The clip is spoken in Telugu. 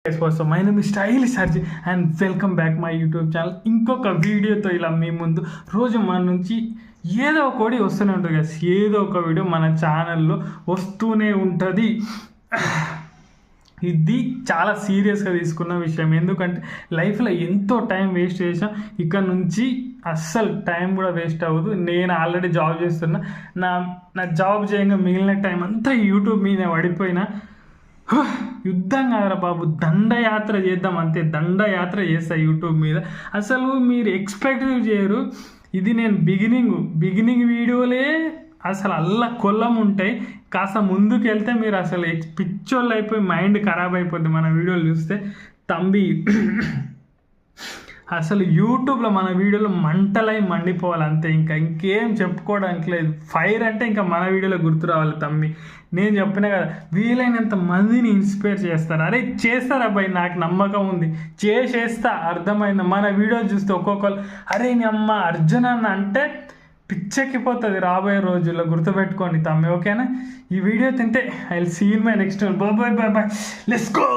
సో మై నేమ్ స్టైలిష్ అర్జీ and welcome back my YouTube channel. ఇంకొక వీడియోతో ఇలా మీ ముందు రోజు మన నుంచి ఏదో ఒక వీడియో వస్తూనే ఉంటుంది కదా, ఏదో ఒక వీడియో మన ఛానల్లో వస్తూనే ఉంటుంది. ఇది చాలా సీరియస్గా తీసుకున్న విషయం, ఎందుకంటే లైఫ్లో ఎంతో టైం వేస్ట్ చేసాం. ఇక్కడ నుంచి అస్సలు టైం కూడా వేస్ట్ అవ్వదు. నేను ఆల్రెడీ జాబ్ చేస్తున్నా, నా జాబ్ చేయంగా మిగిలిన టైం అంతా యూట్యూబ్ మీద పడిపోయినా యుద్ధం కాదురా బాబు, దండయాత్ర చేద్దాం అంతే. దండయాత్ర చేస్తా యూట్యూబ్ మీద. అసలు మీరు ఎక్స్పెక్ట్ చేయరు, ఇది నేను బిగినింగ్ వీడియోలే అసలు అల్ల కొల్లం ఉంటాయి. కాస్త ముందుకు వెళ్తే మీరు అసలు పిచ్చోళ్ళు అయిపోయి మైండ్ ఖరాబ్ అయిపోద్ది మన వీడియోలు చూస్తే. తంబి అసలు యూట్యూబ్లో మన వీడియోలో మంటలై మండిపోవాలి అంతే, ఇంకేం చెప్పుకోవడానికి లేదు. ఫైర్ అంటే ఇంకా మన వీడియోలో గుర్తు రావాలి తమ్మి. నేను చెప్పినా కదా, వీలైనంత మందిని ఇన్స్పైర్ చేస్తారు. అరే చేస్తారు అబ్బాయి, నాకు నమ్మకం ఉంది, చేసేస్తా. అర్థమైంది? మన వీడియో చూస్తే ఒక్కొక్కరు అరే నీ అమ్మ అర్జున్ అన్న అంటే పిచ్చెక్కిపోతుంది రాబోయే రోజుల్లో. గుర్తుపెట్టుకోండి తమ్మి, ఓకేనా? ఈ వీడియో తింటే I will see you in my next one. Bye bye bye bye, let's go.